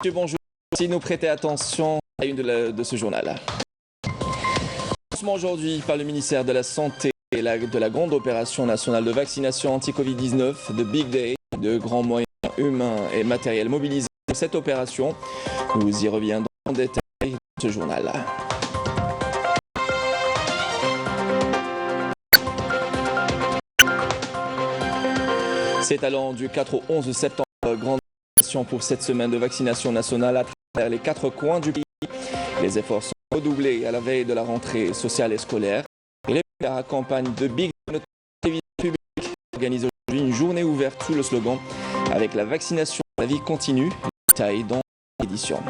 Monsieur, bonjour. Si nous prêtez attention à une de ce journal. Lancement aujourd'hui par le ministère de la Santé et de la grande opération nationale de vaccination anti-Covid-19, de Big Day, de grands moyens humains et matériels mobilisés pour cette opération. Nous y reviendrons en détail dans ce journal. C'est allant du 4 au 11 septembre, grande opération pour cette semaine de vaccination nationale à travers les 4 coins du pays. Les efforts sont redoublés à la veille de la rentrée sociale et scolaire. Et les campagnes de Big Day, notre télévision publique, organise aujourd'hui une journée ouverte sous le slogan « Avec la vaccination, la vie continue ». Détail dans l'édition.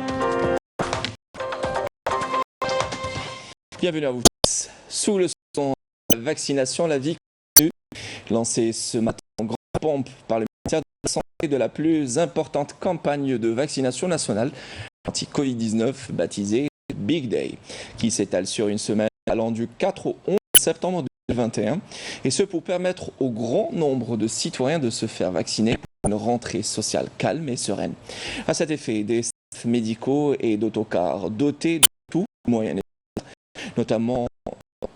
Bienvenue à vous tous. Sous le slogan « La vaccination, la vie continue », lancé ce matin en grande pompe par le ministère de la Santé de la plus importante campagne de vaccination nationale anti-Covid-19 baptisée Big Day, qui s'étale sur une semaine allant du 4 au 11 septembre 2021, et ce pour permettre au grand nombre de citoyens de se faire vacciner pour une rentrée sociale calme et sereine. À cet effet, des staffs médicaux et d'autocars dotés de tous les moyens nécessaires, notamment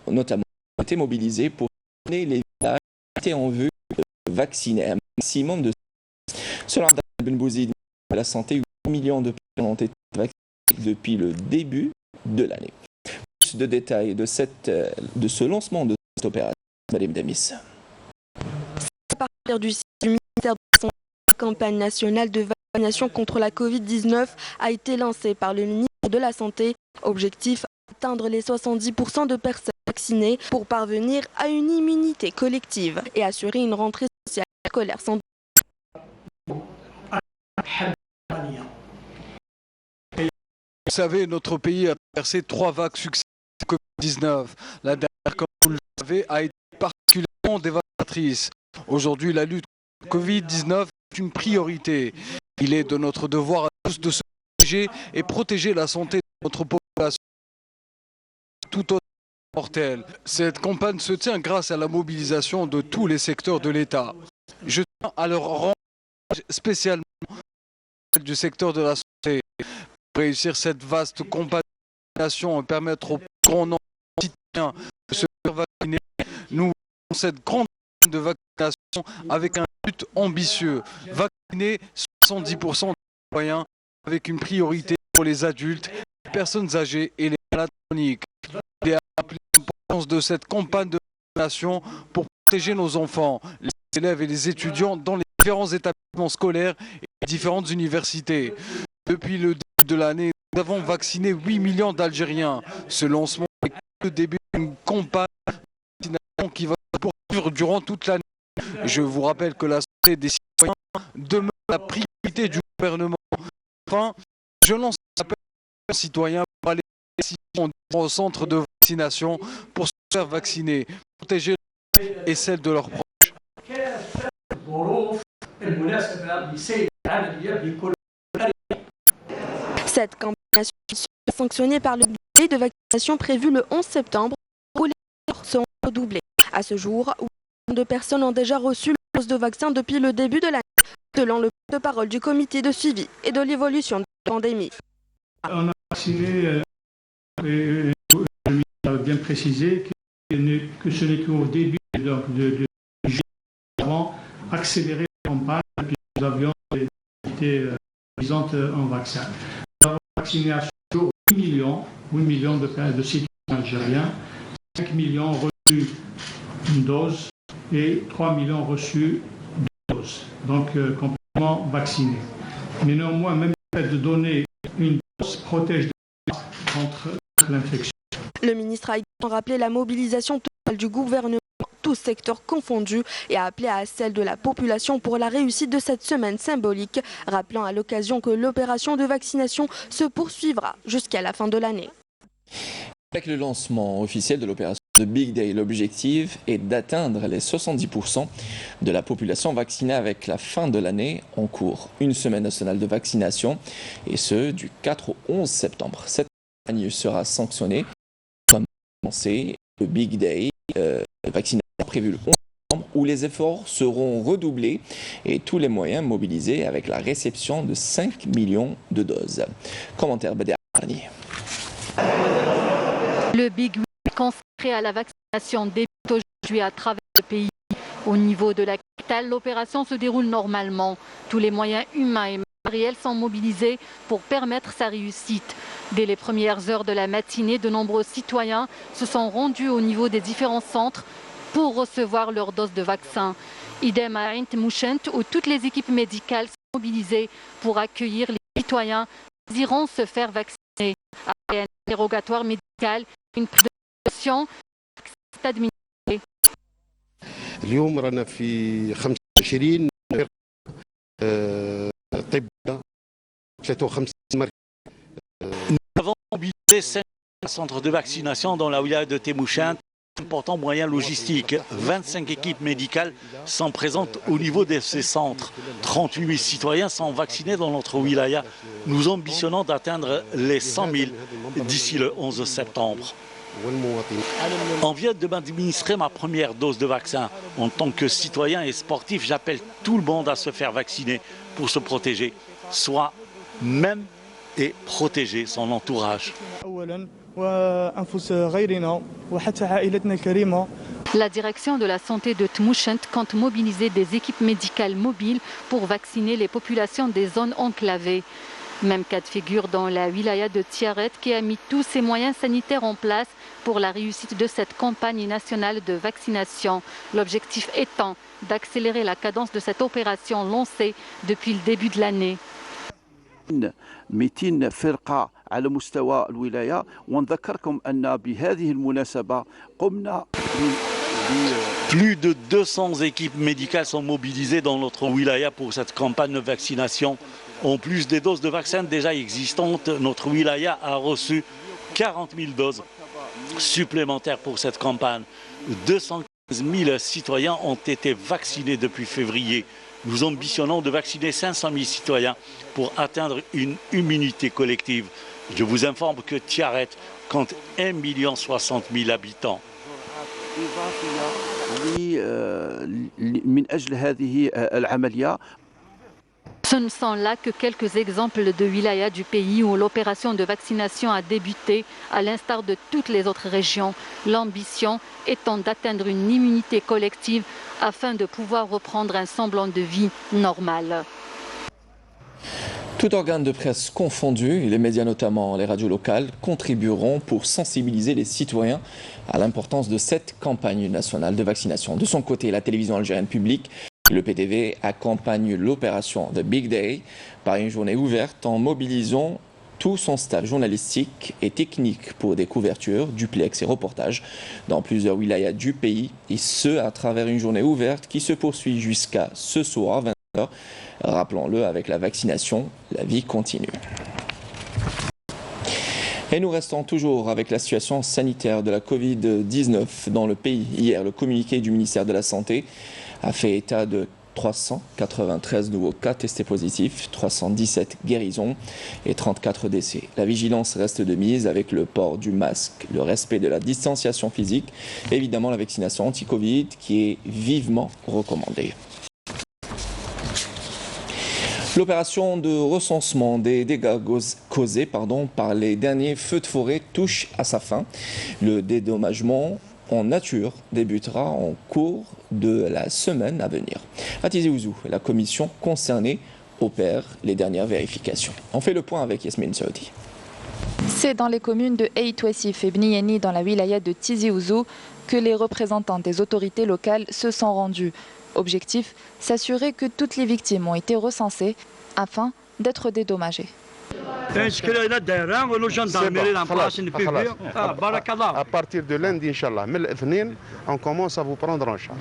ont été mobilisés pour donner les villages qui étaient en vue de vacciner un maximum de selon Ben Bouzid de la santé, 8 millions de personnes ont été vaccinées depuis le début de l'année. Plus de détails de ce lancement de cette opération, Madame Damis. À partir du site du ministère de la Santé, la campagne nationale de vaccination contre la Covid-19 a été lancée par le ministre de la Santé. Objectif, atteindre les 70% de personnes vaccinées pour parvenir à une immunité collective et assurer une rentrée sociale et scolaire sans. Vous savez, notre pays a traversé 3 vagues successives de Covid-19. La dernière, comme vous le savez, a été particulièrement dévastatrice. Aujourd'hui, la lutte contre Covid-19 est une priorité. Il est de notre devoir à tous de se protéger et protéger la santé de notre population tout autre mortelle. Cette campagne se tient grâce à la mobilisation de tous les secteurs de l'État. Je tiens à leur rendre spécialement du secteur de la santé. Réussir cette vaste campagne de vaccination et permettre au plus grand nombre de citoyens de se faire vacciner, nous avons cette grande campagne de vaccination avec un but ambitieux. Vacciner 70% des citoyens avec une priorité pour les adultes, les personnes âgées et les malades chroniques. Il est à rappeler l'importance de cette campagne de vaccination pour protéger nos enfants, les élèves et les étudiants dans les différents établissements scolaires et les différentes universités. Depuis le début de l'année, nous avons vacciné 8 millions d'Algériens. Ce lancement est le début d'une campagne de vaccination qui va se poursuivre durant toute l'année. Je vous rappelle que la santé des citoyens demeure la priorité du gouvernement. Enfin, je lance un appel aux citoyens pour aller au centre de vaccination pour se faire vacciner, protéger leur vie et celle de leurs proches. Cette campagne est sanctionnée par le budget de vaccination prévu le 11 septembre où les efforts seront redoublés. À ce jour, 8 millions de personnes ont déjà reçu la dose de vaccin depuis le début de l'année, selon le porte-parole du comité de suivi et de l'évolution de la pandémie. On a vacciné, le ministre a bien précisé que ce n'est qu'au début de juillet avant accélérer la campagne et que nous avions des activités visantes en vaccin. Nous avons vacciné à ce jour 8 millions de citoyens algériens, 5 millions reçus une dose et 3 millions reçus 2 doses, donc complètement vaccinés. Mais néanmoins, même le fait de donner une dose protège contre l'infection. Le ministre a également rappelé la mobilisation totale du gouvernement, tous secteurs confondus, et a appelé à celle de la population pour la réussite de cette semaine symbolique, rappelant à l'occasion que l'opération de vaccination se poursuivra jusqu'à la fin de l'année. Avec le lancement officiel de l'opération de Big Day, l'objectif est d'atteindre les 70% de la population vaccinée avec la fin de l'année en cours. Une semaine nationale de vaccination, et ce, du 4 au 11 septembre. Cette campagne sera sanctionnée comme annoncé le Big Day vaccination prévu le 11 où les efforts seront redoublés et tous les moyens mobilisés avec la réception de 5 millions de doses. Commentaire Bader Arni. Le Big Week consacré à la vaccination débute aujourd'hui à travers le pays. Au niveau de la capitale, l'opération se déroule normalement. Tous les moyens humains et matériels sont mobilisés pour permettre sa réussite. Dès les premières heures de la matinée, de nombreux citoyens se sont rendus au niveau des différents centres pour recevoir leur dose de vaccin. Idem à Ain Mouchent, où toutes les équipes médicales sont mobilisées pour accueillir les citoyens qui iront se faire vacciner. Après un interrogatoire médical, une prise de précaution administrée. اليوم رانا في 25 طبية 53 مركز. Nous avons mobilisé 5 centres de vaccination dans la wilaya de Temouchent. Important moyen logistique. 25 équipes médicales sont présentes au niveau de ces centres. 38 000 citoyens sont vaccinés dans notre wilaya. Nous ambitionnons d'atteindre les 100 000 d'ici le 11 septembre. On vient de m'administrer ma première dose de vaccin. En tant que citoyen et sportif, j'appelle tout le monde à se faire vacciner pour se protéger, soit même et protéger son entourage. La direction de la santé de Tmouchent compte mobiliser des équipes médicales mobiles pour vacciner les populations des zones enclavées. Même cas de figure dans la wilaya de Tiaret qui a mis tous ses moyens sanitaires en place pour la réussite de cette campagne nationale de vaccination. L'objectif étant d'accélérer la cadence de cette opération lancée depuis le début de l'année. 200 فرقة على مستوى الولاية ونذكركم أن بهذه المناسبة قمنا Plus de 200 équipes médicales sont mobilisées dans notre wilaya pour cette campagne de vaccination. En plus des doses de vaccins déjà existantes, notre wilaya a reçu 40 000 doses supplémentaires pour cette campagne. 215 000 citoyens ont été vaccinés depuis février. Nous ambitionnons de vacciner 500 000 citoyens pour atteindre une immunité collective. Je vous informe que Tiaret compte 1 060 000 habitants. من أجل هذه العملية. Ce ne sont là que quelques exemples de wilayas du pays où l'opération de vaccination a débuté, à l'instar de toutes les autres régions. L'ambition étant d'atteindre une immunité collective afin de pouvoir reprendre un semblant de vie normale. Tout organe de presse confondu, les médias notamment les radios locales, contribueront pour sensibiliser les citoyens à l'importance de cette campagne nationale de vaccination. De son côté, la télévision algérienne publique, le PTV, accompagne l'opération The Big Day par une journée ouverte en mobilisant tout son staff journalistique et technique pour des couvertures, duplex et reportages dans plusieurs wilayas du pays, et ce à travers une journée ouverte qui se poursuit jusqu'à ce soir 20h. Rappelons-le, avec la vaccination, la vie continue. Et nous restons toujours avec la situation sanitaire de la Covid-19 dans le pays. Hier, le communiqué du ministère de la Santé a fait état de 393 nouveaux cas testés positifs, 317 guérisons et 34 décès. La vigilance reste de mise avec le port du masque, le respect de la distanciation physique, et évidemment la vaccination anti-Covid qui est vivement recommandée. L'opération de recensement des dégâts causés par les derniers feux de forêt touche à sa fin. Le dédommagement en nature débutera en cours de la semaine à venir. À Tizi Ouzou, la commission concernée opère les dernières vérifications. On fait le point avec Yasmine Saoudi. C'est dans les communes de Eït-Ouessif et Bnieni dans la wilaya de Tizi Ouzou que les représentants des autorités locales se sont rendus. Objectif, s'assurer que toutes les victimes ont été recensées afin d'être dédommagées. À partir de lundi, Inch'Allah, on commence à vous prendre en charge.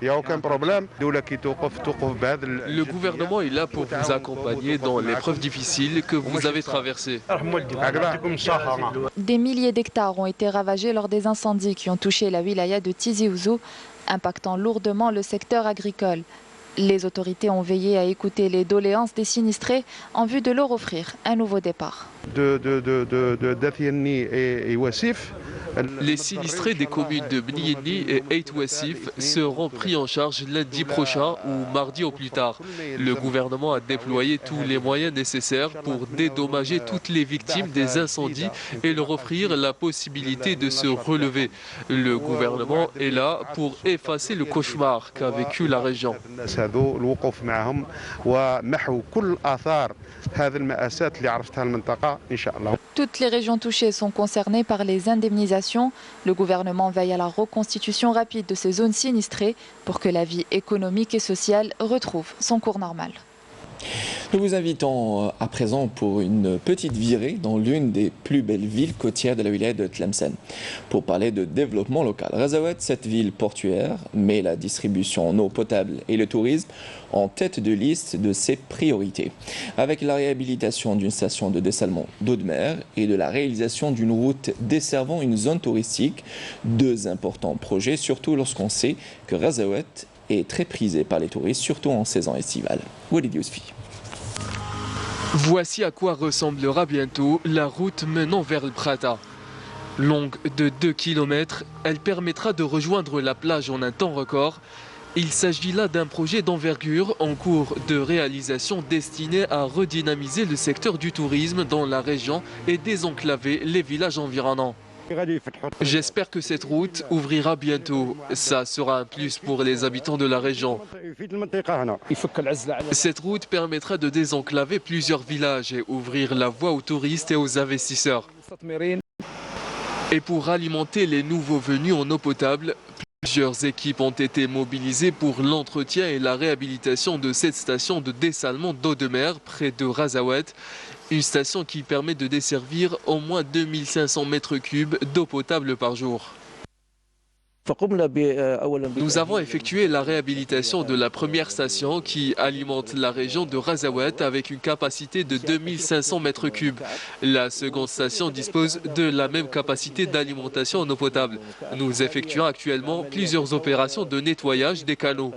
Il n'y a aucun problème. Le gouvernement est là pour vous accompagner dans l'épreuve difficile que vous avez traversée. Des milliers d'hectares ont été ravagés lors des incendies qui ont touché la wilaya de Tizi Ouzou, impactant lourdement le secteur agricole. Les autorités ont veillé à écouter les doléances des sinistrés en vue de leur offrir un nouveau départ. De Dathieni et Ouessif, Les sinistrés des communes de Bniyenni et Ait Ouassif seront pris en charge lundi prochain ou mardi au plus tard. Le gouvernement a déployé tous les moyens nécessaires pour dédommager toutes les victimes des incendies et leur offrir la possibilité de se relever. Le gouvernement est là pour effacer le cauchemar qu'a vécu la région. Toutes les régions touchées sont concernées par les indemnisations. Le gouvernement veille à la reconstitution rapide de ces zones sinistrées pour que la vie économique et sociale retrouve son cours normal. Nous vous invitons à présent pour une petite virée dans l'une des plus belles villes côtières de la wilaya de Tlemcen pour parler de développement local. Razawet, cette ville portuaire, met la distribution en eau potable et le tourisme en tête de liste de ses priorités. Avec la réhabilitation d'une station de dessalement d'eau de mer et de la réalisation d'une route desservant une zone touristique, deux importants projets, surtout lorsqu'on sait que Razawet est très prisé par les touristes, surtout en saison estivale. Walid Yousfi. Voici à quoi ressemblera bientôt la route menant vers le Prata. Longue de 2 km, elle permettra de rejoindre la plage en un temps record. Il s'agit là d'un projet d'envergure en cours de réalisation destiné à redynamiser le secteur du tourisme dans la région et désenclaver les villages environnants. J'espère que cette route ouvrira bientôt. Ça sera un plus pour les habitants de la région. Cette route permettra de désenclaver plusieurs villages et ouvrir la voie aux touristes et aux investisseurs. Et pour alimenter les nouveaux venus en eau potable, plusieurs équipes ont été mobilisées pour l'entretien et la réhabilitation de cette station de dessalement d'eau de mer près de Razawet. Une station qui permet de desservir au moins 2500 mètres cubes d'eau potable par jour. Nous avons effectué la réhabilitation de la première station qui alimente la région de Razawet avec une capacité de 2500 mètres cubes. La seconde station dispose de la même capacité d'alimentation en eau potable. Nous effectuons actuellement plusieurs opérations de nettoyage des canaux.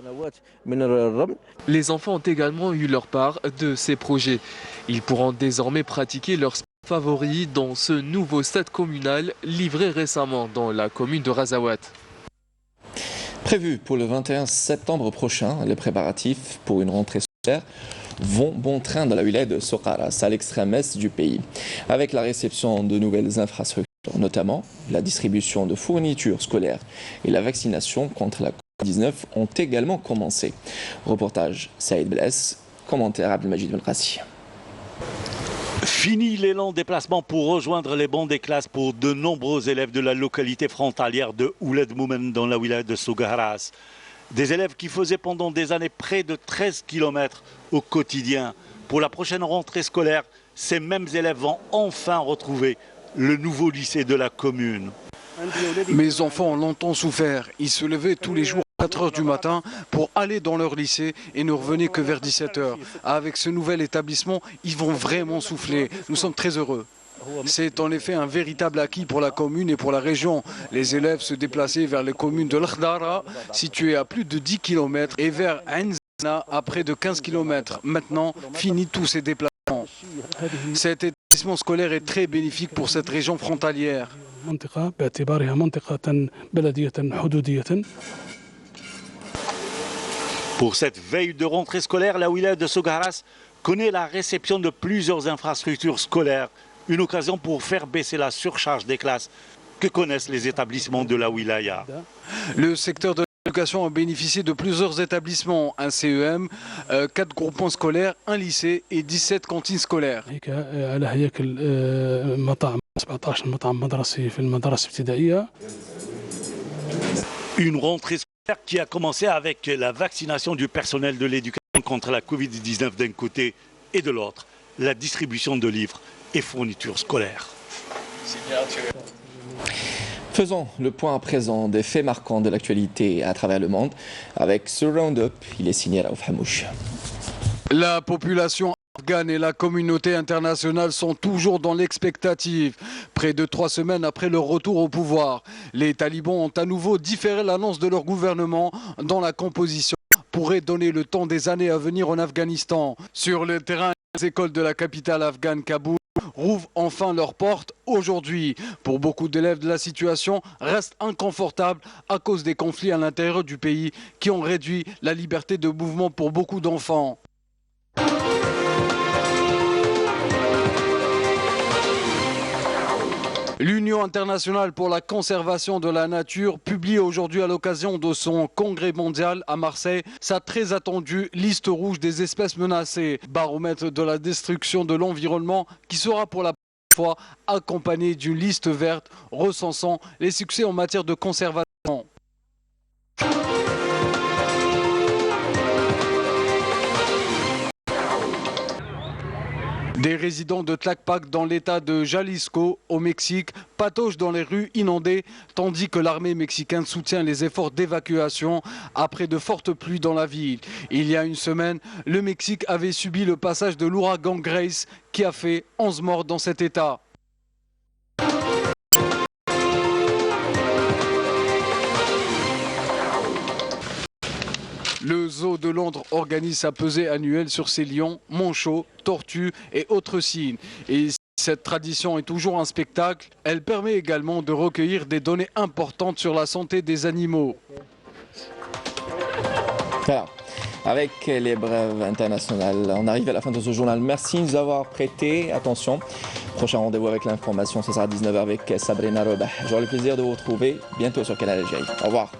Les enfants ont également eu leur part de ces projets. Ils pourront désormais pratiquer leur sport favori dans ce nouveau stade communal livré récemment dans la commune de Razawet. Prévu pour le 21 septembre prochain, les préparatifs pour une rentrée scolaire vont bon train dans la wilaya de Soqaras, à l'extrême est du pays, avec la réception de nouvelles infrastructures, notamment la distribution de fournitures scolaires et la vaccination contre la Covid-19 ont également commencé. Reportage Saïd Bless, commentaire Abdelmajid Belkassi. Fini l'élan déplacement pour rejoindre les bancs des classes pour de nombreux élèves de la localité frontalière de Ouled Moumen dans la wilaya de Soqaras. Des élèves qui faisaient pendant des années près de 13 km au quotidien. Pour la prochaine rentrée scolaire, ces mêmes élèves vont enfin retrouver le nouveau lycée de la commune. Mes enfants ont longtemps souffert. Ils se levaient tous les jours à 4 h du matin pour aller dans leur lycée et ne revenaient que vers 17 h. Avec ce nouvel établissement, ils vont vraiment souffler. Nous sommes très heureux. C'est en effet un véritable acquis pour la commune et pour la région. Les élèves se déplaçaient vers les communes de l'Khdara, situées à plus de 10 km, et vers Enzana, à près de 15 km. Maintenant, fini tous ces déplacements. Cet établissement scolaire est très bénéfique pour cette région frontalière. Pour cette veille de rentrée scolaire, la wilaya de Soqaras connaît la réception de plusieurs infrastructures scolaires. Une occasion pour faire baisser la surcharge des classes que connaissent les établissements de la wilaya. Le secteur de l'éducation a bénéficié de plusieurs établissements, un CEM, 4 groupements scolaires, un lycée et 17 cantines scolaires. Une rentrée scolaire qui a commencé avec la vaccination du personnel de l'éducation contre la Covid-19 d'un côté et de l'autre, la distribution de livres et fournitures scolaires. Faisons le point à présent des faits marquants de l'actualité à travers le monde avec ce round-up. Il est signé Raouf Hamouche. La population afghane et la communauté internationale sont toujours dans l'expectative. Près de 3 semaines après leur retour au pouvoir, les talibans ont à nouveau différé l'annonce de leur gouvernement dont la composition pourrait donner le temps des années à venir en Afghanistan. Sur le terrain des écoles de la capitale afghane, Kaboul, rouvrent enfin leurs portes aujourd'hui. Pour beaucoup d'élèves, la situation reste inconfortable à cause des conflits à l'intérieur du pays qui ont réduit la liberté de mouvement pour beaucoup d'enfants. L'Union internationale pour la conservation de la nature publie aujourd'hui à l'occasion de son congrès mondial à Marseille sa très attendue liste rouge des espèces menacées, baromètre de la destruction de l'environnement qui sera pour la première fois accompagnée d'une liste verte recensant les succès en matière de conservation. Des résidents de Tlaquepaque dans l'état de Jalisco, au Mexique, patauchent dans les rues inondées, tandis que l'armée mexicaine soutient les efforts d'évacuation après de fortes pluies dans la ville. Il y a une semaine, le Mexique avait subi le passage de l'ouragan Grace qui a fait 11 morts dans cet état. Le Zoo de Londres organise sa pesée annuelle sur ses lions, manchots, tortues et autres cygnes. Et cette tradition est toujours un spectacle. Elle permet également de recueillir des données importantes sur la santé des animaux. Alors, avec les brèves internationales, on arrive à la fin de ce journal. Merci de nous avoir prêté attention. Prochain rendez-vous avec l'information, ce sera à 19h avec Sabrina Robah. J'aurai le plaisir de vous retrouver bientôt sur Canal Algérie. Au revoir.